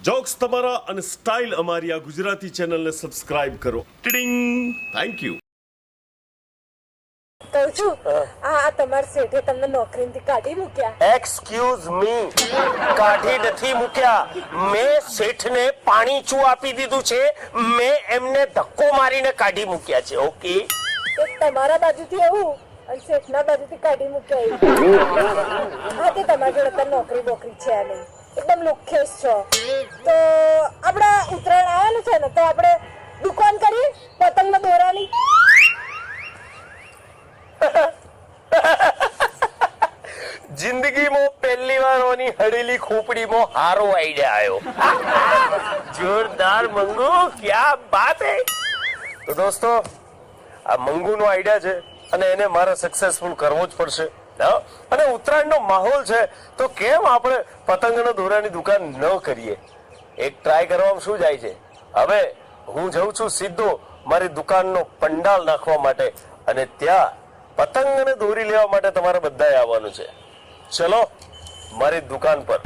Jokes તમારા અને style અમારી આ ગુજરાતી ચેનલને સબસ્ક્રાઇબ કરો. ટિડિંગ. Thank you. કહું છું આ તમારા શેઠે તમને નોકરીથી કાઢી મૂક્યા. એક્સક્યુઝ મી, કાઢી નથી મૂક્યા. મેં શેઠને પાણી ચૂ આપી દીધું છે. મેં એમને ધક્કો મારીને કાઢી મૂક્યા છે. ઓકે, એક તમારા બાજુથી એવું અને શેઠના બાજુથી કાઢી મૂક્યા એવું. હા, તે તમારી જોડે અત્યારે નોકરી બોકરી છે નહીં, એકદમ લુખ્ખેસ છો. તો આપણે ઉત્તરાયણ આવેલું છે ને, તો આપણે દુકાન કરી પતંગના દોરાની. જિંદગીમાં પહેલી વાર ઓની હડેલી ખોપડીમાં હારો આઈડિયા આવ્યો. જોરદાર મંગુ, ક્યા બાત હે. તો દોસ્તો, આ મંગુનો આઈડિયા છે અને એને મારે સક્સેસફુલ કરવો જ પડશે. અને ઉત્તરાયણનો માહોલ છે, તો કેમ આપણે પતંગના દોરાની દુકાન ન કરીએ? એક ટ્રાય કરવામાં શું જાય છે? હવે હું જઉં છું સીધો મારી દુકાનનો પંડાલ નાખવા માટે, અને ત્યાં પતંગ અને દોરી લેવા માટે તમારે બધાએ આવવાનું છે. ચલો મારી દુકાન પર.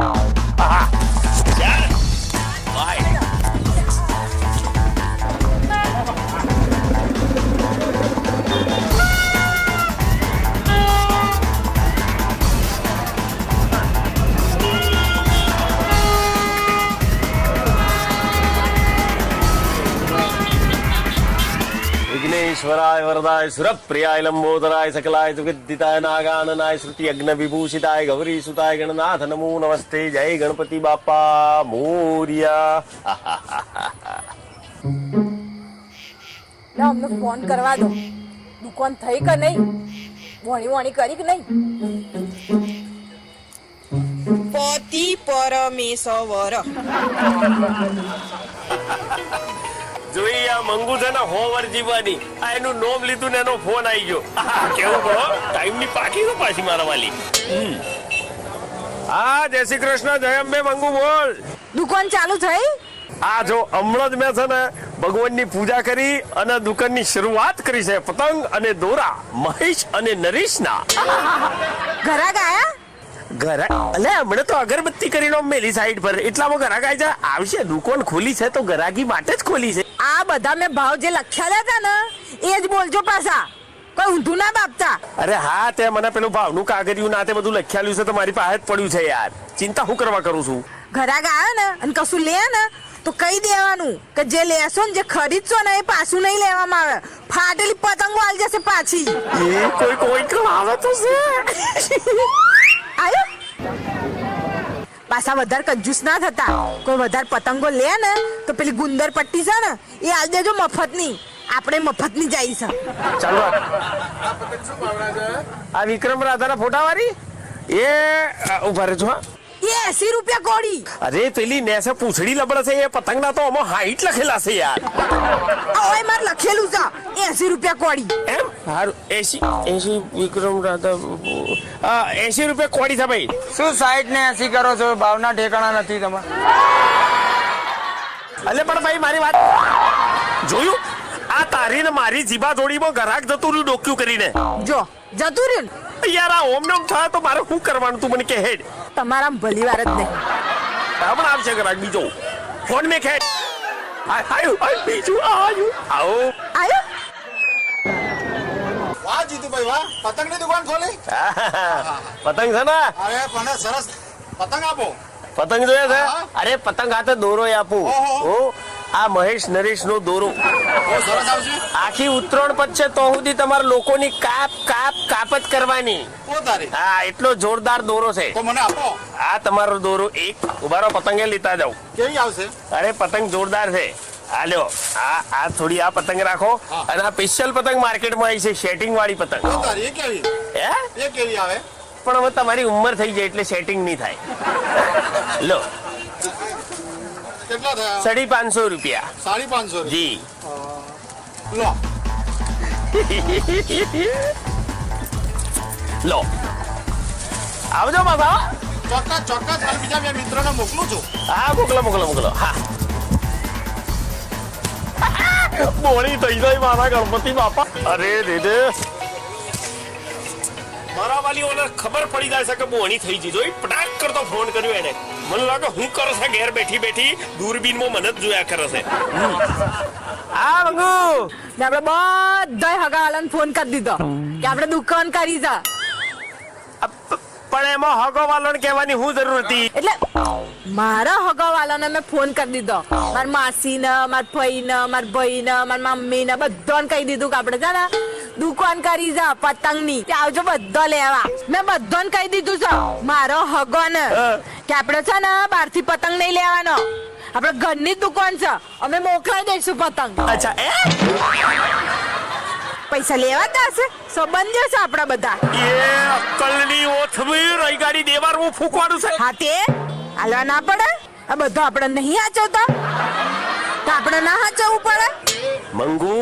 વિઘ્નેશ્વરાય વરદાય સુરપ્રિયાય લંબોદરાય સકલાય સુગીતાય નાગાનનાય શ્રુતિ અગ્ન વિભૂષિતાય ગૌરી સુતાય ગણનાથ નમો નમસ્તે. જય ગણપતિ બાપા મોર્યા. અમને ફોન કરવા દો. દુકાન થઈ કે નહીં? વણી વણી કરી કે નહીં? પતિ પરમેશ્વર. જોઈ આ મંગુ છે ને 100 વર્ષ જીવવાની. આ એનું નોમ લીધું ને એનો ફોન આવી ગયો. કેવું કહો, ટાઈમ ની પાકી તો પાછી મારા વાલી. હા, જય શ્રી કૃષ્ણ, જય અંબે. મંગુ બોલ. દુકાન ચાલુ થઈ? આ જો હમણાં જ મેં છે ને ભગવાનની પૂજા કરી અને દુકાનની શરૂઆત કરી છે. પતંગ અને દોરા મહેશ અને નરેશના. ઘરાક આયા? હમણાં તો અગરબત્તી કરીને મેલી સાઈડ પર, એટલામાં ઘરાક આવી જાય. આવશે, દુકાન ખોલી છે તો ઘરાકી માટે જ ખોલી છે. આ બધા મેં ભાવ જે લખ્યા હતા ને એ જ બોલજો પાછા, કોઈ ઊંધું ના બાપતા. અરે હા, તે મને પેલું ભાવનું કાગળિયું ના તે બધું લખ્યાલું છે તો મારી પાસે જ પડ્યું છે યાર. ચિંતા હું કરવા કરું છું? ઘરાક આવ્યો ને અને કશું લે ને તો કહી દેવાનું કે જે લેશો ને જે ખરીદશો ને એ પાછું નહીં લેવામાં આવે. ફાટેલી પતંગો આવી જશે પાછી. એ કોઈ આવે તો છે. આયો પાછા વધારે કંજૂસ ના થતા. કોઈ વધારે પતંગો લે ને તો પેલી ગુંદર પટ્ટી છે ને એ આલ દેજો મફતની. આપણે મફતની જાય છે. ચાલો, આ વિક્રમ રાધાના ફોટા વાળી એ ઉભા રહેજો. હા, એ 80 રૂપિયા કોડી. અરે પેલી નેસે પૂંછડી લબડે છે એ પતંગના તો આમાં 60 લખેલા છે યાર. ઓય માર લખેલું છે 80 રૂપિયા કોડી. એમ હારું 80 વિક્રમ રાધા 80 રૂપિયા કોડી છે ભાઈ. શું 60 ને 80 કરો છો? ભાવના ઠેકાણા નથી તમારે. અલે પણ ભાઈ મારી વાત જોયું? આ તારી ને મારી જીભા જોડીમાં ઘરાક જતું રહ્યું ડોક્યું કરીને. જો જતું રહ્યું ને યાર, આ ઓમ નોમ થાય તો મારે શું કરવાનું? તું મને કે હેડ. તમારા ભલી વાર જ નહીં. હમણાં આવશે ઘરાક બીજો. ફોન મેં ખેડ. આયો બીજું આયો. આયો વાહ જીતુભાઈ વાહ, પતંગની દુકાન ખોલી. પતંગ છે ને? અરે પણ સરસ પતંગ આપો. પતંગ જોયા છે? અરે પતંગ હાથે દોરો આપું. આ મહેશ નરેશ નો દોરો સરસ આવશે. આખી ઉત્તરાયણ પછી તો સુધી તમારા લોકોની કાપ કાપ કાપ જ કરવાની. હા, એટલો જોરદાર દોરો છે. તો મને આપો. આ તમારો દોરો એક. ઉભારો, પતંગે લેતા જાવ. કેવી આવશે? અરે પતંગ જોરદાર છે. આ લ્યો, આ થોડી આ પતંગ રાખો. અને આ સ્પેશિયલ પતંગ માર્કેટમાં આવી છે, સેટિંગ વાળી પતંગ. એ કેવી? હે, એ કેવી આવે? પણ હવે તમારી ઉંમર થઈ જાય એટલે સેટિંગ નહીં થાય. લો, કેટલા થયા? 550 રૂપિયા. 550 જી. લો. લો, આવજો બાબા. ચોક્કસ ચોક્કસ. અને બીજા બે મિત્રોને મોકલું છું. હા, મોકલો. હા, બોળી થઈ જાય મારા ગણપતિ બાપા. અરે રે, મારા ઘરવાળીઓને ખબર પડી જાય છે કે બોણી થઈ ગઈ જોઈ પટાક કરતો ફોન કર્યો એને મને લાગે હું કરે છે ઘેર બેઠી બેઠી દૂરબીનમાં મને જ જોયા કરે છે આ મંગુ ને આપણે બધા હગાવાલાને ફોન કરી દીધો કે આપણે દુકાન કરી છે પણ એમાં હગો વાલોને કહેવાની શું જરૂર હતી એટલે મારા હગાવાલાને મેં ફોન કરી દીધો મારા માસીને મારા ફઈને મારા ભાઈને મારા મમ્મીને બધાને કહી દીધું કે આપણે છે ને દુકાન કરી છે પતંગની કે આવજો બધા લેવા મેં બધાને કહી દીધું છે મારો હગોને કે આપણે છે ને બહારથી પતંગ નહીં લેવાનો આપણે ઘરની જ દુકાન છે અમે મોકલાઈ દઈશું પતંગ અચ્છા એ પૈસા લેવાતા હશે સંબંધો છે આપણા બધા એ અક્કલની ઓથમી રહી ગાડી દેવાનું ફૂકવાનું છે હા તે હાલવા ના પડે આ બધું આપણે નહીં હાચવતા તો આપણે ના હાચવવું પડે મંગુ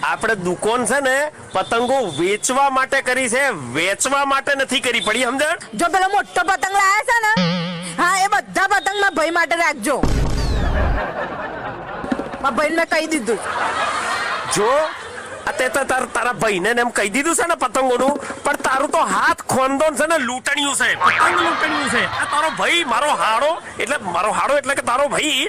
આપણે દુકાન છે ને પતંગો વેચવા માટે કરી છે વેચવા માટે નથી કરી પડી સમજણ જો પેલો મોટો પતંગ લાયા છે ને હા એ બધા પતંગ મારા ભાઈ માટે રાખજો મારા ભાઈને મેં કહી દીધું જો તે તો તારા ભાઈને એમ કહી દીધું છે ને પતંગોનું પણ તારું તો હાથ ખોંદોન છે ને લૂંટણ્યું છે પતંગ લૂંટણ્યું છે આ તારો ભાઈ મારો હાડો એટલે કે તારો ભાઈ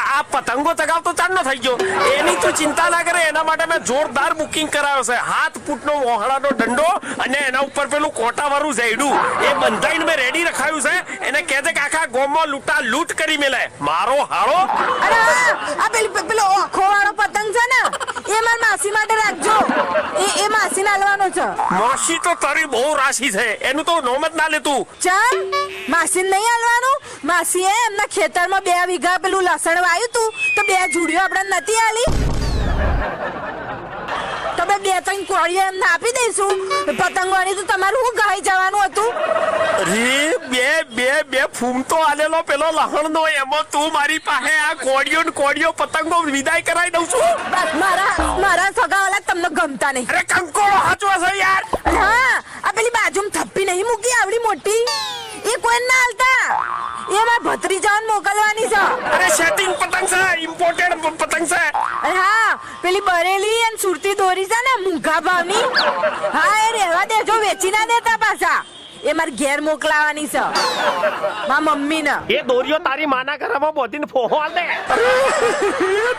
આ પતંગો ચગાવતો ચાંદનો થઈ ગયો એની તું ચિંતા ના કરે એના માટે મેં જોરદાર બુકિંગ કરાવ્યો છે 7 ફૂટનો મોહળાનો દંડો અને એના ઉપર પેલું કોટાવાળું ઝેડું એ બંધાઈને મેં રેડી રખાયું છે એને કહેજે કે આખા ગામમાં લૂંટ કરી મેલે મારો હાડો અરે આ પેલો આખો વાળો પતંગ છે ને એ મારી માસી માટે રાખજો એ માસી નાલવાનો છે માસી તો તારી બહુ રાશિ છે એનું તો નોમ જ ના લેતું ચાલ માસી નહીં હાલવાનું માસી એમના ખેતરમાં 2 વીઘા પેલું લસણ વાયું તું તો 2 જુડીઓ આપણે નથી આલી તમે 2-3 કોળીઓ એમને આપી દઈશું પતંગવાળી તો તમારું શું ગાઈ જવાનું હતું અરે બે ફૂમતો આલેલો પેલો લહણનો એમાં તું મારી પાસે આ કોડિયો પતંગો વિદાય કરાઈ દઉં છું બસ મારા સગાવાલા તમને ગમતા નહીં અરે કંકોળો હાચવા છે યાર હા આ પેલી બાજુમાં થપ્પી નહીં મૂકી આવડી મોટી એ કોઈ ના હાલતા એ મારા ભત્રીજાને મોકલવાની છે અરે સેટિંગ પતંગ છે ઇમ્પોર્ટેડ પતંગ છે અરે હા પેલી બરેલી અને સુરતી દોરી છે ને મૂંઘા ભાવની હા એ રહેવા દેજો વેચી ના દેતા પાછા એ મારે ઘેર મોકલાવાની છે મારા મમ્મીને એ દોરીઓ તારી માના ઘરમાં બોધીને ફોહો આલ દે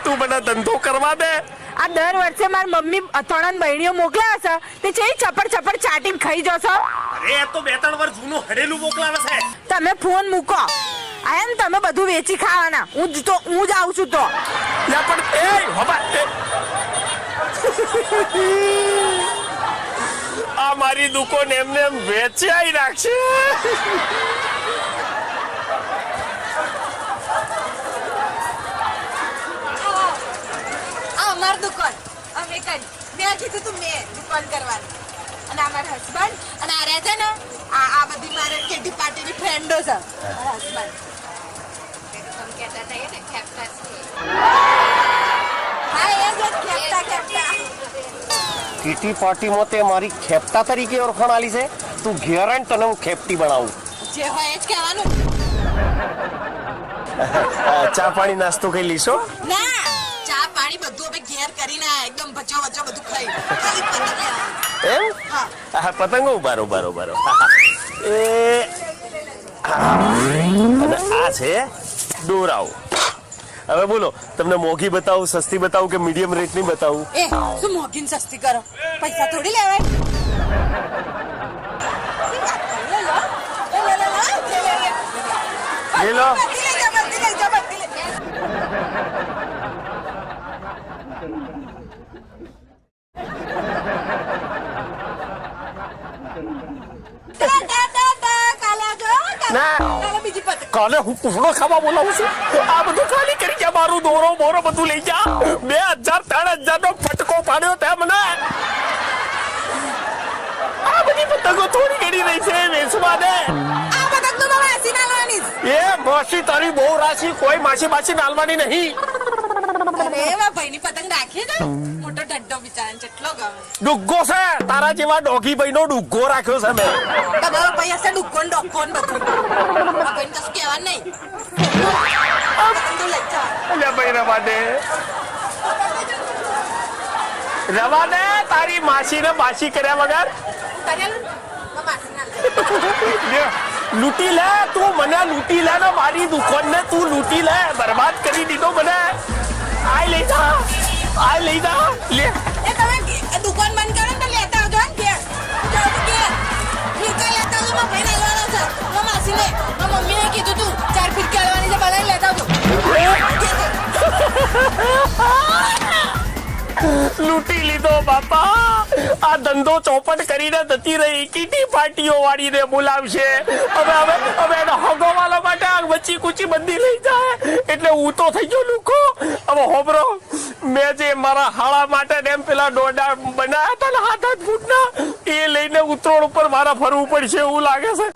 તું મને ધંધો કરવા દે આ દર વર્ષે મારી મમ્મી અથાણાની બહેણીઓ મોકલાવે છે તે છે ચપડ ચાટીને ખાઈ જશો અરે તો 2-3 વર્ષ જૂનું હડેલું મોકલાવે છે તમે ફોન મૂકો આયા ને તમે બધું વેચી ખાવાના હું જ આવું છું તો યા પણ એ હબા આ મારી દુકાન એમને એમ વેચાઈ રાખશે અમાર દુકાન અમે કરી મેં કીધું તું મેં દુકાન કરવાની અને અમારા હસબન્ડ અને આ રહે છે ને આ બધી મારે કેટી પાર્ટીની ફ્રેન્ડો છે મારા હસબન્ડ હા એ જ ખેપતા કીટી પાર્ટીમાં તે મારી ખેપતા તરીકે ઓળખાણ આલી છે તું ઘેર આવીને તને હું ખેપટી બનાવું જે હોય એ જ કહેવાનું ચા પાણી નાસ્તો કઈ લીશો ના ચા પાણી બધું અમે ઘેર કરીને એકદમ બચો બધું ખાઈ ખાલી પતંગ લેવાનું. એમ હા હા પતંગો બારો એ અને આ છે દોરાઓ હવે બોલો તમને મોંઘી બતાવું સસ્તી બતાવું કે મીડિયમ રેટની બતાવું એ શું મોઘીને સસ્તી કરો પૈસા થોડી લેવાય લે લો કાલે હું પૂર્ણ ખાવા બોલાવું છું આ બધું ખાલી કરી ગયા મારું દોરો બોરો બધું લઈ જા 2000-3000 નો ફટકો પાડ્યો તે મને આ બધી પતંગો થોડી ઘડી રહી છે વેચવા દે આ પતંગ તો માસી નાલવાની એ માસી તારી બહુ રાશિ કોઈ માસી નાલવાની નહીં અરે એવા ભાઈની પતંગ રાખી ને મોટો ઢડ્ડો બિચારાને જેટલો ગમે ડુગ્ગો છે તારા જેવા ડોગી ભાઈ નો ડુગ્ગો રાખ્યો છે મેં તમારો ભાઈ હશે ડુક્કોન ડોક્કોન બધું આ ભાઈને કશું કહેવાનું નહીં પતંગ તો લઈ જા લે ભાઈ રવા દે તારી માસી ને બાસી કર્યા વગર કરેલું માસી ના લૂંટી લે તું મને લૂંટી લે ને મારી દુકાનને તું લૂંટી લે બરબાદ કરી દીધો મને આ લઈ જા લે એ તમે દુકાન બંધ કરો ને તો લેતા આવજો ને ઘેર જાઓ તો ઘેર ફિરકા લેતા આવજો મારા ભાઈને લેવાનો છે મારા માસીને મારા મમ્મીને કીધું તું 4 ફિરકા લેવાની છે બધાને લેતા આવજો લૂંટી લીધો બાપા આ ધંધો ચોપટ કરીને જતી રહી કીટી પાર્ટીઓ વાળીને બોલાવશે હવે એના હગવાલા માટે આ બચ્ચી કુચી બંધી લઈ જાય એટલે હું તો થઈ ગયો લુકો હવે હોબરો મેં જે મારા હાળા માટે ને એમ પેલા ડોડા બનાયા હતા ને 7-8 ફૂટના એ લઈને ઉતરોડ ઉપર મારા ફરવું પડશે એવું લાગે છે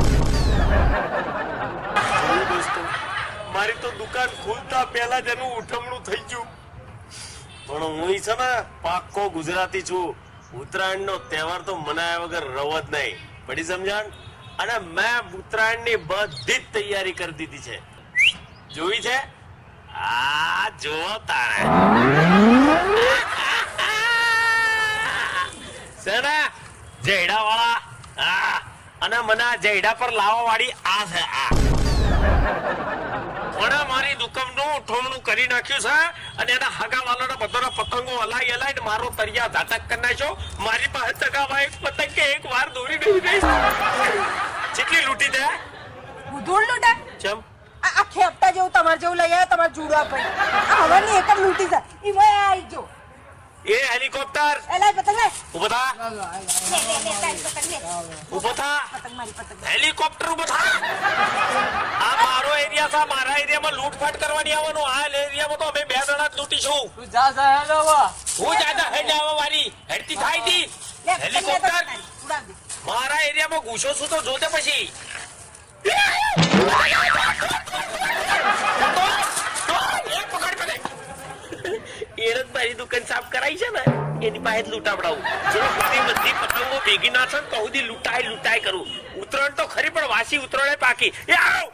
મારી તો દુકાન ખુલતા પહેલા જ એનું ઉઠમણું થઈ ગયું પણ હું છે ને પાક્કો ગુજરાતી છું ઉત્તરાયણનો તહેવાર તો મનાયા વગર રવ જ નહીં પડી સમજણ અને મેં ઉત્તરાયણની બધી જ તૈયારી કરી દીધી છે જોઈ છે આ જો તારે સેના જેડા વાળા અને મને આ જેડા પર લાવવા વાળી આ છે આ પણ મારી દુકાનનું ઉઠવણું કરી નાખ્યું છે અને એના હગા વાળાના બધાના પતંગો હલાઈ મારો તરિયા ઝાટક કરી નાખ્યો મારી પાસે ચગાવા એક પતંગ કે એક વાર દોરી નહીં ગઈ કેટલી લૂંટી દે ધૂળ લૂંટા ચમ આ ખેપટા જેવું તમારે જેવું લઈ આવ્યા તમારે જુડવા પડી આ હવાની એક જ લૂંટી જાય ઈ મોય આવી જો એ હેલિકોપ્ટર એલા પતંગ લે ઉભો થા લે પતંગ લે ઉભો થા પતંગ મારી પતંગ હેલિકોપ્ટર ઉભો થા આ મારો એરિયા છે મારા એરિયામાં લૂંટફાટ કરવાની આવવાનું આ એરિયામાં તો અમે 2 જણા જ લૂંટીશું તું જા હેડવા હું જાતા હેડ આવવા વાળી હેડતી થાય દી લે હેલિકોપ્ટર ઉડાવ દે મારા એરિયામાં ઘૂસો છું તો જોતે પછી મારી દુકાન સાફ કરાઈ છે ને એની પાસે લૂંટાવડાવું જો બધી પતંગો ભેગી ના થાય તો સુધી લૂંટાય કરું ઉત્તરાયણ તો ખરી પણ વાસી ઉત્તરાયણ પાકી એ આવ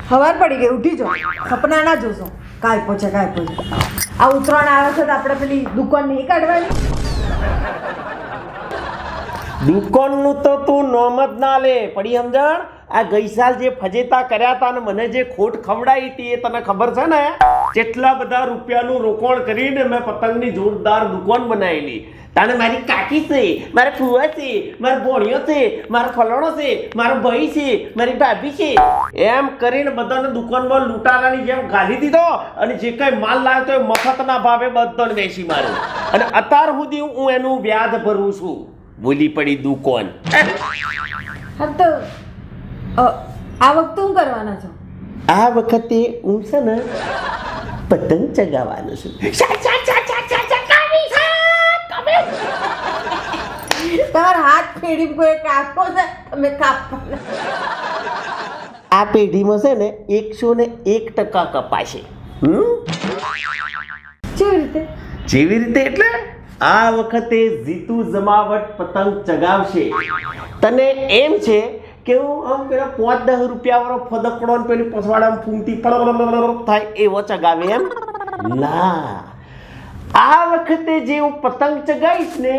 હવાર પડી ગઈ ઉઠી જાઓ સપના ના જોશો કાય પહોંચે આ ઉતરાણ આવે છે તો આપણે પેલી દુકાન નહીં કાઢવાની દુકાનનું તો તું નોમ જ ના લે પડી સમજણ આ ગઈ સાલ જે ફજેતા કર્યા હતા ને મને જે ખોટ ખવડાવી હતી એ તને ખબર છે ને કેટલા બધા રૂપિયાનું રોકાણ કરીને મેં પતંગની જોરદાર દુકાન બનાવેલી તાને મારી કાકી છે મારા ફુવા છે મારા ભોણિયો છે મારા ફલાણો છે મારો ભાઈ છે મારી ભાભી છે એમ કરીને બધાને દુકાનમાં લૂંટારાની જેમ ગાલી દીધો અને જે કઈ માલ લાવ્યો તો એ મફતના ભાવે બધાને વેચી માર્યો અને અત્યાર સુધી હું એનું વ્યાજ ભરું છું બોલી પડી દુકાન હા તો આ વખતે શું કરવાના છો આ વખતે હું છે ને પતંગ ચગાવવાનું છું તમારા હાથ ફેડી કોઈ કાપો ને તમે કાપો આ પેઢીમાં છે ને 101% કપાશે કેવી રીતે જેવી રીતે એટલે આ વખતે જીતુ જમાવટ પતંગ ચગાવશે તને એમ છે કે હું આમ પેલા 5-10 રૂપિયા વાળો ફદકડો ને પેલી પસવાડામાં ફૂંકતી થાય એવો ચગાવે એમ ના આ વખતે જે હું પતંગ ચગાવીશ ને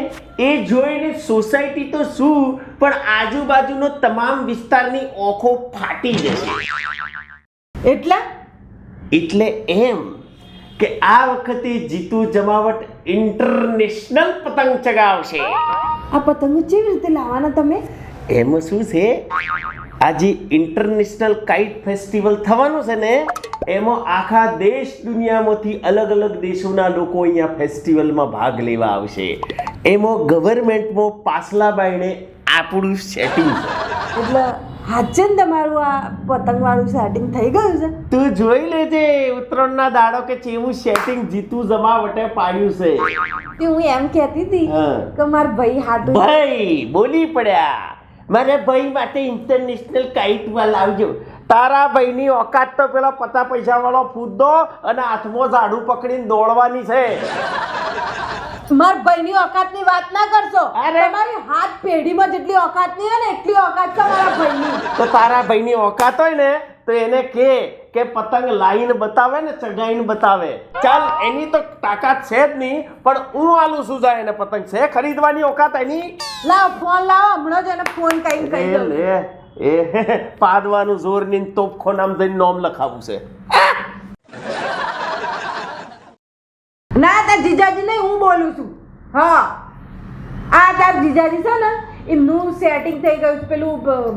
એ જોઈને સોસાયટી તો શું પણ આજુબાજુનો તમામ વિસ્તારની ઓખો ફાટી જશે એટલે એમ કે આ વખતે જીતુ જમાવટ ઇન્ટરનેશનલ પતંગ ચગાવશે આ પતંગો કેવી રીતે લાવવાના તમે એમાં શું છે આજે ઇન્ટરનેશનલ કાઇટ ફેસ્ટિવલ થવાનું છે ને એમાં આખા દેશ દુનિયામાંથી અલગ અલગ દેશોના લોકો અહીંયા ફેસ્ટિવલમાં ભાગ લેવા આવશે એમાં ગવર્મેન્ટમાં પાછલા બાયણે આપણું સેટિંગ છે એટલે હાચે ને તમારું આ પતંગ વાળું સેટિંગ થઈ ગયું છે? તું જોઈ લેજે ઉત્તરાયણના દાડો કે ચેવું સેટિંગ જીતું જમાવટે પાડ્યું છે. તે હું એમ કહેતી હતી હા. કે મારા ભાઈ હાટું ભાઈ બોલી પડ્યા. મારે ભાઈ માટે ઇન્ટરનેશનલ કાઇટ માં લાવજો. તારા ભાઈની ઓકાત તો પેલા 50 પૈસા વાળો ફૂદો અને હાથમાં ઝાડુ પકડીને દોડવાની છે. મારા ભાઈની ઓકાતની વાત ના કરશો. અરે. તમારી હાથ પેઢીમાં જેટલી ઓકાત નહીં હોય ને એટલી ઓકાત છે મારા ભાઈની. તો તારા ભાઈની ઓકાત હોય ને તો એને કે પતંગ લાઈન બતાવે ને ચગાઈને બતાવે. ચાલ એની તો તાકાત છે જ નહીં, પણ હું આલું શું જાય એને પતંગ છે ખરીદવાની ઓકાત એની. લાવો ફોન લાવો, હમણાં જ એને ફોન કરીને કહી દઉં. લે એ પાદવાનું જોર ની તોપખો નામ દઈને નોમ લખાવું છે. ના તાર જીજાજી નહીં, હું બોલું છું. હા આ તાર જીજાજી છે ને એમનું સેટિંગ થઈ ગયું છે. પેલું કયું?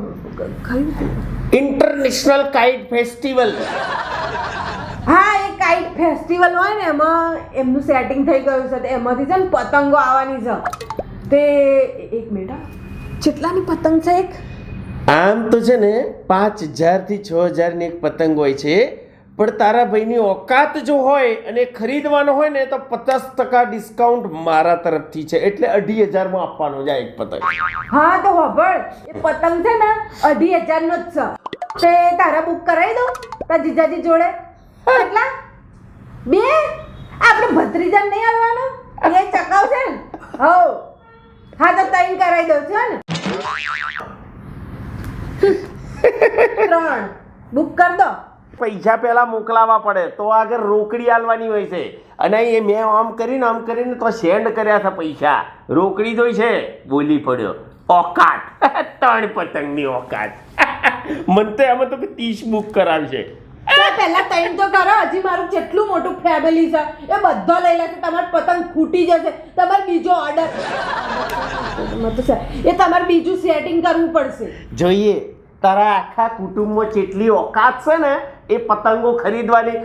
International kite festival. હા એ કાઇટ ફેસ્ટિવલ હોય ને એમાં એમનું સેટિંગ થઈ ગયું છે. તો એમાંથી છે ને પતંગો આવવાની છે. તે એક મિનિટ હા. કેટલાની પતંગ છે એક? આમ તો છે ને 5000 થી 6000 ની એક પતંગ હોય છે, પણ તારા ભાઈની ઓકાત જો હોય અને ખરીદવાનો હોય ને તો 50% ડિસ્કાઉન્ટ મારા તરફથી છે, એટલે 2500 માં આપવાનો જાય એક પતંગ. હા તો હોભળ, એ પતંગ છે ને 2500 નો જ છે. તે તારા બુક કરાવી દઉં તાર જીજાજી જોડે? કેટલા? 2? આપણે ભત્રીજા નહીં આવવાનો એ ચકાવ છે ને? હો હા તો 3 કરાવી દઉં છે ને? 3 બુક કર દો. પૈસા પહેલા મોકલાવા પડે તો આગળ રોકડી આલવાની હોય છે, અને એ મેં આમ કરીને તો સેન્ડ કર્યા છે પૈસા. રોકડી જોઈ છે? બોલી પડ્યો ઓકાત. 3 પતંગની ઓકાત. મને તો એમાં તો 30 બુક કરાવશે. પહેલા 3 તો કરો. હજી મારું કેટલું મોટું ફેમિલી છે, એ બધો લઈ લેશે. તમારો પતંગ ફૂટી જશે. તમારે બીજો ઓર્ડર એ તમારે બીજું સેટિંગ કરવું પડશે. જોઈએ તારા આખા કુટુંબમાં જેટલી ઓકાત છે ને એ પતંગો ખરીદવાની.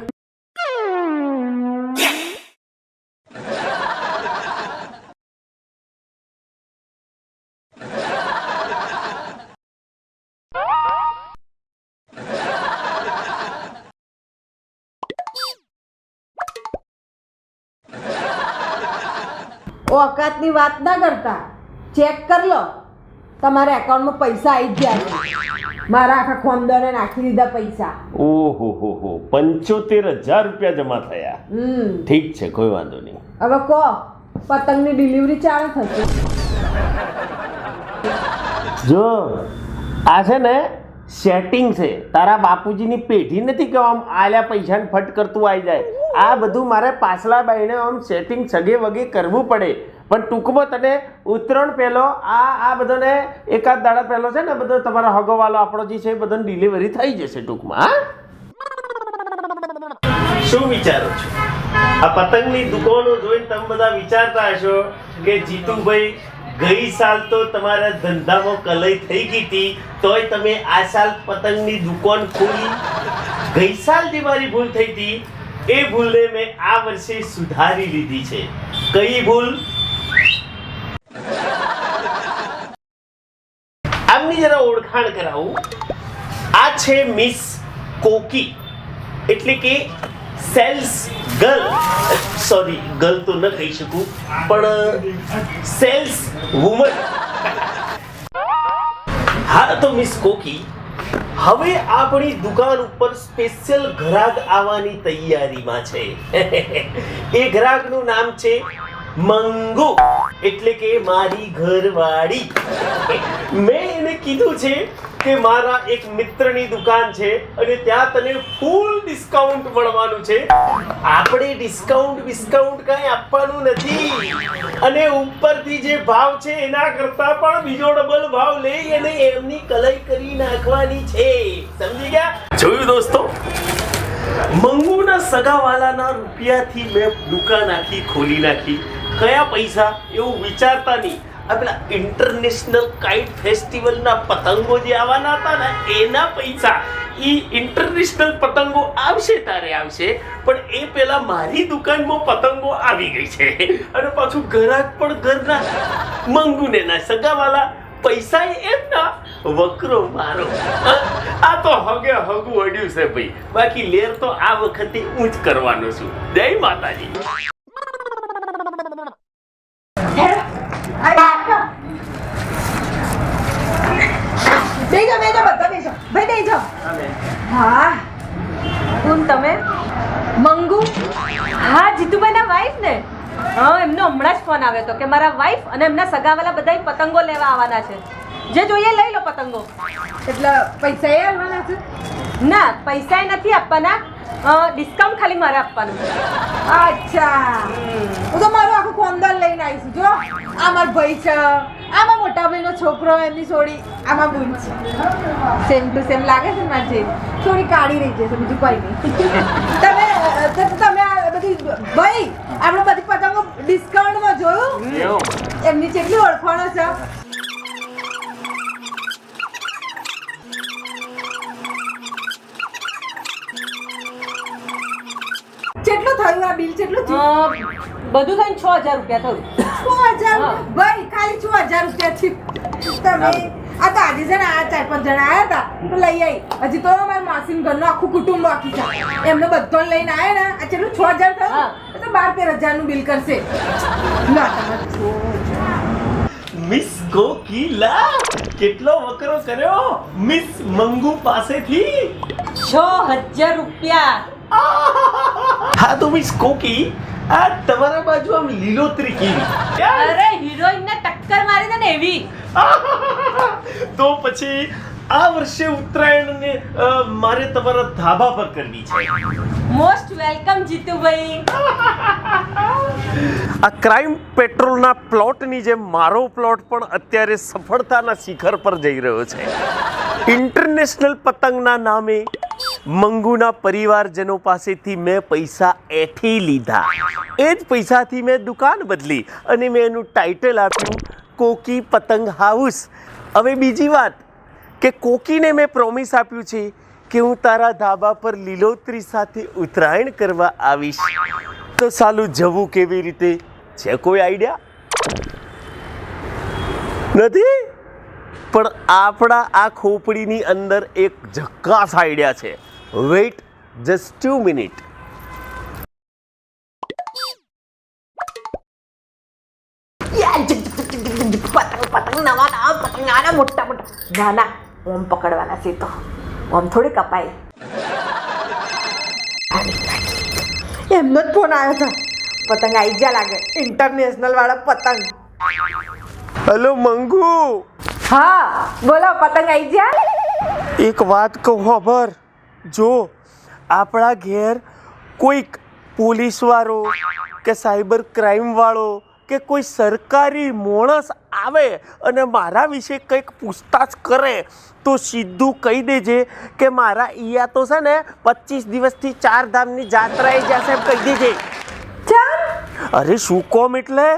ઓકાતની વાત ના કરતા ચેક કરી લો. તમારા એકાઉન્ટમાં પૈસા આવી જ ગયા છે. મારા આખા ખોમદાને નાખી દીધા પૈસા. ઓહો હો 75000 રૂપિયા જમા થયા. ઠીક છે, કોઈ વાંધો નહીં. હવે કહો પતંગની ડિલિવરી ચાલે થશે? જો આ છે ને સેટિંગ છે. તારા બાપુજીની પેઢી નથી કે આમ આલ્યા પૈસાને ફટ કરતું આવી જાય. આ બધું મારે પાછલા બાઈને આમ સેટિંગ સગે વગે કરવું પડે. પણ ટૂંકમાં તને ઉત્તરાયણ પહેલો આ બધાને એકાદ દાડા પહેલો છે ને બધો તમારો હગોવાલો આપણો જે છે એ બધાને ડિલિવરી થઈ જશે ટૂંકમાં. હા શું વિચારો છો? આ પતંગની દુકાનો જોઈને તમે બધા વિચારતા હશો કે જીતુભાઈ ગઈ સાલ તો તમારા ધંધામાં કલાઈ થઈ ગઈ હતી, તોય તમે આ સાલ પતંગની દુકાન ખોલી. ગઈ સાલ જે મારી ભૂલ થઈ હતી એ ભૂલને મેં આ વર્ષે સુધારી લીધી છે. કઈ ભૂલ? આમની જરા ઓળખાણ કરાવું. આ છે મિસ કોકી, એટલે કે સેલ્સ ગર્લ. સોરી, ગર્લ તો ન કહી શકું, પણ સેલ્સ વુમન. હા તો મિસ કોકી, હવે આપણી દુકાન ઉપર સ્પેશિયલ ગ્રાહક આવવાની તૈયારીમાં છે. એ ગ્રાહકનું નામ છે મંગુ, એટલે કે મારી ઘરવાળી. મેં એને કીધું છે કે મારા એક મિત્રની દુકાન છે અને ત્યાં તને ફૂલ ડિસ્કાઉન્ટ મળવાનું છે. આપણે ડિસ્કાઉન્ટ કાંઈ આપવાનું નથી, અને ઉપરથી જે ભાવ છે એના કરતા પણ બીજો ડબલ ભાવ લઈ અને એમની કલાઈ કરી નાખવાની છે. સમજી ગયા? જોયું દોસ્તો, મંગુના સગાવાલાના રૂપિયાથી મેં દુકાન આખી ખોલી નાખી. કયા પૈસા એવું વિચારતા નહીં. આ પેલા ઇન્ટરનેશનલ કાઇટ ફેસ્ટિવલના પતંગો જે આવવાના હતા ને એના પૈસા. ઈ ઇન્ટરનેશનલ પતંગો આવશે તારે આવશે, પણ એ પેલા મારી દુકાનમાં પતંગો આવી ગઈ છે. અને પાછું ગ્રાહક પણ ઘરના મંગુને ના સગાવાલા. પૈસા એમના વકરો મારો. આ તો હગે હગું અડ્યું છે ભાઈ. બાકી લેર તો આ વખતે હું જ કરવાનો છું. જય માતાજી. બેજો બેજો બધા બેજો ભાઈ બેજો. હા કોણ તમે? મંગુ હા જીતુભાઈના વાઈફ ને. હા એમનો હમણાં જ ફોન આવ્યો હતો કે મારા વાઈફ અને એમના સગાવાલા બધા પતંગો લેવા આવવાના છે. જે જોઈએ લઈ લો પતંગો. એટલે પૈસા એ આવવાના છે? ના પૈસા નથી આપવાના, ડિસ્કાઉન્ટ ખાલી મારે આપવાનું છે. અચ્છા હું તો મારું આખું કોંદલ લઈને આવીશું. જો આ મારો ભાઈ છે, આમાં મોટા ભાઈનો છોકરો, એમની છોડી, આમાં બુન છે. સેમ ટુ સેમ લાગે છે ને મારી જેવી. થોડી કાળી રહી જશે, બીજું કોઈ નહીં. તમે આ બધી ભાઈ આપણે બધી પતંગો ડિસ્કાઉન્ટમાં જોયું? એમની કેટલી ઓળખાણો છે. કેટલું થયું આ બિલ? કેટલું થયું? બધું થઈને 6000 રૂપિયા થયું. 6000 ભાઈ ખાલી 6000 રૂપિયા છે. તમે આ તો આજે છે ને આ 4-5 જણા આયા હતા તો લઈ આવી. હજી તો મારા માસીન ઘરનું આખું કુટુંબ બાકી છે. એમને બધાને લઈને આયા ને આ કેટલું 6000 થયું તો 12-13 નું બિલ કરશે. ના તમે મિસ કોકિલા કેટલો વકરો કર્યો મિસ મંગુ પાસેથી. 6000 રૂપિયા. હા તો મિસ કોકી આ તમારા બાજુ આમ લીલોતરી કેવી? અરે હિરોઈન ને ટક્કર મારી દે ને એવી. તો પછી આ વર્ષે ઉત્તરાયણને મારે તમારા ધાબા પર કરવી છે. Most welcome Jitubhai. આ ક્રાઇમ પેટ્રોલના પ્લોટની જેમ મારો પ્લોટ પણ અત્યારે સફળતાના શિખર પર જઈ રહ્યો છે. ઇન્ટરનેશનલ પતંગના નામે મંગુના પરિવારજનો પાસેથી મેં પૈસા એઠી લીધા. એ જ પૈસાથી મેં દુકાન બદલી અને મેં એનું ટાઇટલ આપ્યું કોકી પતંગ હાઉસ. હવે બીજી વાત કે કોકીને મેં પ્રોમિસ આપ્યું છે કે હું તારા ધાબા પર લીલોતરી સાથે ઉત્તરાયણ કરવા આવીશ. તો સાલું જવું કેવી રીતે છે? કોઈ આઈડિયા નથી? પણ આપણા આ ખોપડીની અંદર એક ઝક્કાસ આઈડિયા છે. Wait just 2 minute. પતંગ નવા પતંગ આના મોટા મોટા ના ના ઓમ પકડવાના છે તો ઓમ થોડી કપાય. એમનો જ ફોન આવ્યો છે. પતંગ આવી ગયા લાગે, ઇન્ટરનેશનલ વાળા પતંગ. હેલો મંગુ. હા બોલો, પતંગ આવી ગયા? એક વાત કહું ખબર? જો આપણા ઘેર કોઈક પોલીસ વાળો કે સાયબર ક્રાઇમ વાળો કે કોઈ સરકારી માણસ આવે અને મારા વિશે કંઈક પૂછતાછ કરે તો સીધું કહી દેજે કે મારા ઈયા તો છે ને 25 દિવસથી 4 ધામની જાત્રાએ જશે એમ કહી દેજે. અરે શું કોમ એટલે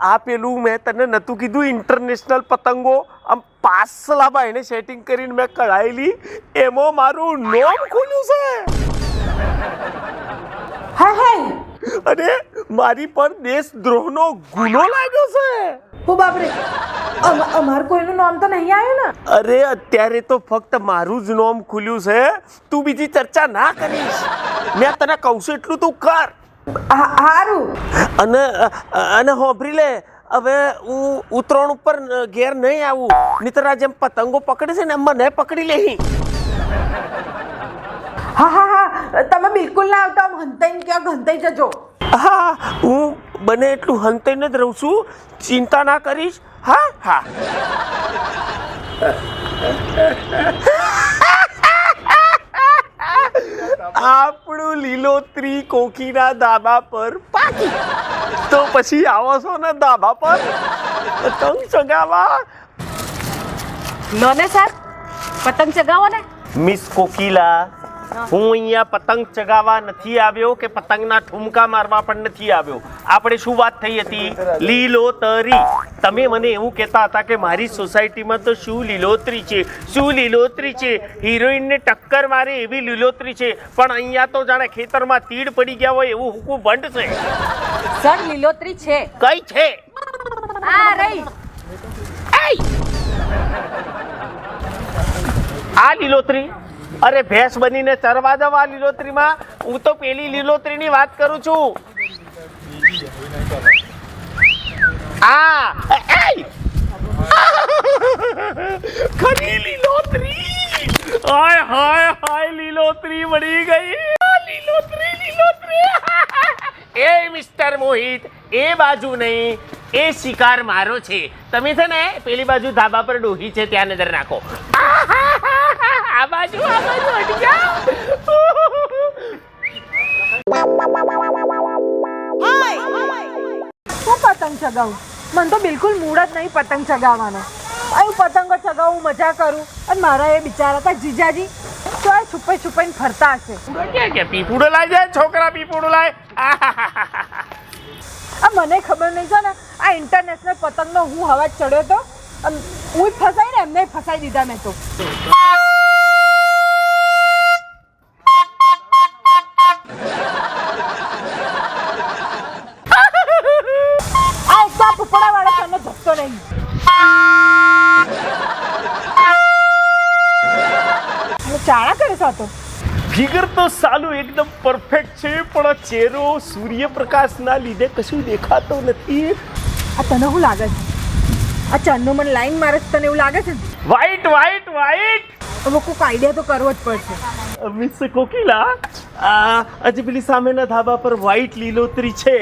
આ પેલું મેં તને નતું કીધું ઇન્ટરનેશનલ પતંગો આમ 5 લાંબા એને સેટિંગ કરીને મેં કઢાયેલી એમાં મારું નામ ખુલ્યું છે. હા હા અને મારી પર દેશદ્રોહનો ગુનો લાગ્યો છે. ઓ બાપરે, અમાર કોઈનું નામ તો નહીં આવ્યું ને? અરે અત્યારે તો ફક્ત મારું જ નામ ખુલ્યું છે. તું બીજી ચર્ચા ના કરીશ. મેં તને કહું છું એટલું તું કર. હારું. અને હોભરી લે, હવે હું ઉતરાણ ઉપર ઘેર નહીં આવું, નહીંતર આ જેમ પતંગો પકડે છે ને એમ મને પકડી લે. હા હા હા, તમે બિલકુલ ના આવતા. આમ હંતાઈને ક્યાં હંતાઈ જજો. હા હું બને એટલું હંતાઈને જ રહું છું, ચિંતા ના કરીશ. હા હા. આપણું લીલોતરી કોકીના ધાબા પર પાકી. તો પછી આવો છો ને ધાબા પર પતંગ ચગાવવા? લો ને સર પતંગ ચગાવો ને. મિસ કોકિલા, હું અહીંયા પતંગ ચગાવવા નથી આવ્યો કે પતંગના ઠુમકા મારવા પણ નથી આવ્યો. આપણે શું વાત થઈ હતી? લીલોતરી. તમે મને એવું કહેતા હતા કે મારી સોસાયટીમાં તો શું લીલોતરી છે, શું લીલોતરી છે, હિરોઈનને ટક્કર મારે એવી લીલોતરી છે. પણ અહીંયા તો જાણે ખેતરમાં તીડ પડી ગયા હોય એવું હુકું ભંડ છે. સર લીલોતરી છે. કઈ છે? આ રહી. આ લીલોતરી, અરે ભેંસ બનીને ચરવા જાવ આ લીલોતરીમાં. હું તો પેલી લીલોતરીની વાત કરું છું. ખરી લીલોતરી. હાય હાય હાય, લીલોતરી મળી ગઈ. લીલોતરી. એ મિસ્ટર મોહિત, એ બાજુ નહીં, એ શિકાર મારો છે. તમે છે ને પેલી બાજુ ધાબા પર ડોહી છે ત્યાં નજર નાખો. આ બાજુ હટી જાઓ. હું પતંગ ચગાવું? મને તો બિલકુલ મૂડ જ નહીં પતંગ ચગાવવાનો. હું પતંગો ચગાવું, મજા કરું, અને મારા એ બિચારા હતા જીજાજી તો આ છુપાઈ છુપાઈને ફરતા હશે. ક્યાં પીપુડો લાવી જાય છોકરા, પીપુડો લાવે. આ મને ખબર નહીં છે ને, આ ઇન્ટરનેશનલ પતંગનો હું હવા ચડ્યો તો, હું જ ફસાઈ ને એમને ફસાઈ દીધા મેં તો. આ એકદમ પુપડા વાળા તને ધસતો નહીં. ચાળા કરે છે તો ફિગર તો સાલું એકદમ પરફેક્ટ છે, પણ ચહેરો સૂર્યપ્રકાશના લીધે કશું દેખાતો નથી. આ તને શું લાગે છે? આ ચન્નો મને લાઈન મારે છે, તને એવું લાગે છે? White white white. હવે કોઈક આઈડિયા તો કરવો જ પડશે. મિસ કોકિલા, આજે પેલી સામેના ધાબા પર વ્હાઈટ લીલોતરી છે,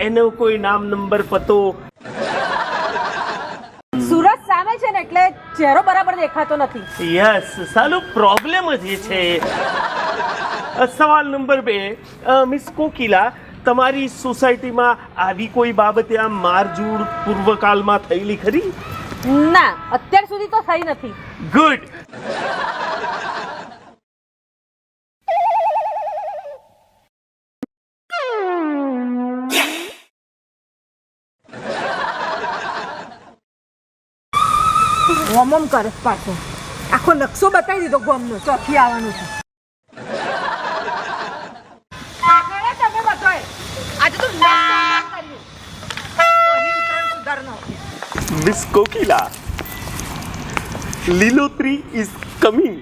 એનો કોઈ નામ નંબર પતો? સુરજ સામે છે ને એટલે ચહેરો બરાબર દેખાતો નથી. યસ, સાલું પ્રોબ્લેમ જ એ છે. સવાલ નંબર 2, મિસ કોકિલા, તમારી સોસાયટીમાં આવી કોઈ બાબતે આમ મારઝૂડ પૂર્વકાળમાં થયેલી ખરી? ના, અત્યાર સુધી તો થઈ નથી. ગુડ. વમમ કરે પાછો. આખો નકશો બતાવી દીધો ગોમનો, ચોથી આવવાનું છે. તમે બતાવે આજે તો મિસ કોકિલા, લીલોતરી ઇઝ કમિંગ.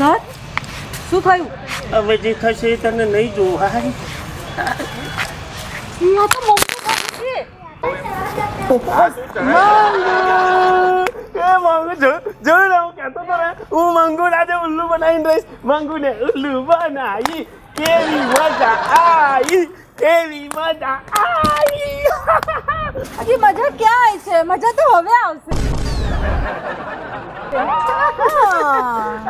સર, શું થયું? હવે જે થશે એ તને નહીં જોવાય. આ તો મમ્મી છે. હું મંગુ આજે ઉલ્લુ બનાવીને રહીશ. મંગુ ને ઉલ્લુ બનાવી, કેવી મજા આવી, કેવી મજા આવી. હજી મજા ક્યાં આવી છે? મજા તો હવે આવશે.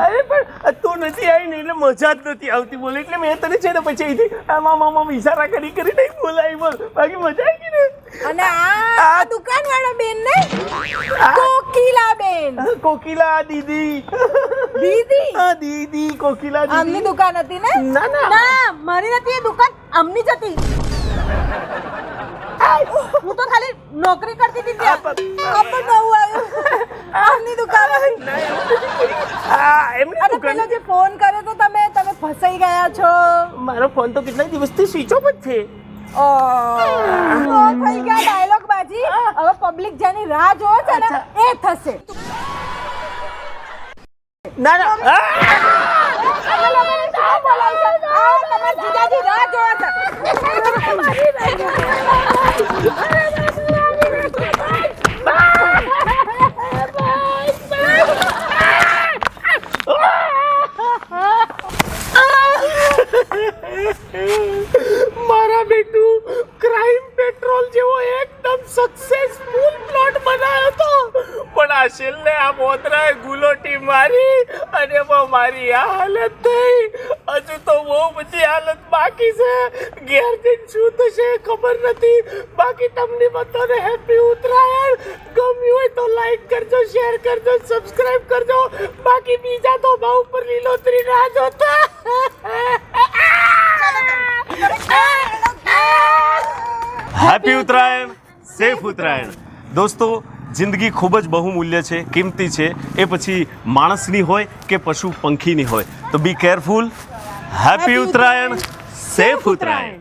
અરે પણ તું નથી આવી ને એટલે મજા જ નથી આવતી. બોલે એટલે મેં તને છે ને પછી અહીંથી આમાં ઈશારા કરી નહીં બોલાવી. બોલ, બાકી મજા આવી ને. અને આ દુકાન વાળા બેન ને કોકિલા બેન. કોકિલા દીદી. દીદી? હા દીદી, કોકિલા દીદી. આમની દુકાન હતી ને? ના ના ના, મારી નથી એ દુકાન, આમની જ હતી. હું તો ખાલી નોકરી કરતી હતી ત્યાં. આ પણ નવું આવ્યું. આમની દુકાન હતી. એમની અને દુકાન. પેલો જે ફોન કર્યો તો તમે ફસાઈ ગયા છો. મારો ફોન તો કેટલા દિવસથી સ્વિચ ઓફ જ છે. ઓ થઈ ગયા ડાયલોગ બાજી. હવે પબ્લિક જેની રાહ જોવે છે ને એ થશે. ના ના તમારા જીજાજી રાહ જોવે છે. મારા બેટું ક્રાઇમ પેટ્રોલ જેવો એકદમ સક્સેસફુલ પ્લોટ બનાવ્યો હતો, પણ આ છેલ્લે આ મોતરાએ ગુલોટી મારી અને મારી મારી આ હાલત થઈ, હજુ તો બહુ બધી હાલત બાકી છે. ઘેર જઈને શું થશે ખબર નથી. બાકી તમને બધાને હેપી ઉત્તરાયણ. ગમ્યું હોય તો લાઈક કરજો, શેર કરજો, સબસ્ક્રાઇબ કરજો. બાકી બીજા તો ભાવ ઉપર લીલોતરી ના જોતા. Happy Uttarayan, safe Uttarayan. દોસ્તો, જિંદગી ખૂબ જ બહુમૂલ્ય છે, કિંમતી છે. એ પછી માણસની હોય કે પશુ પંખીની હોય. તો be careful. Happy Uttarayan, safe Uttarayan.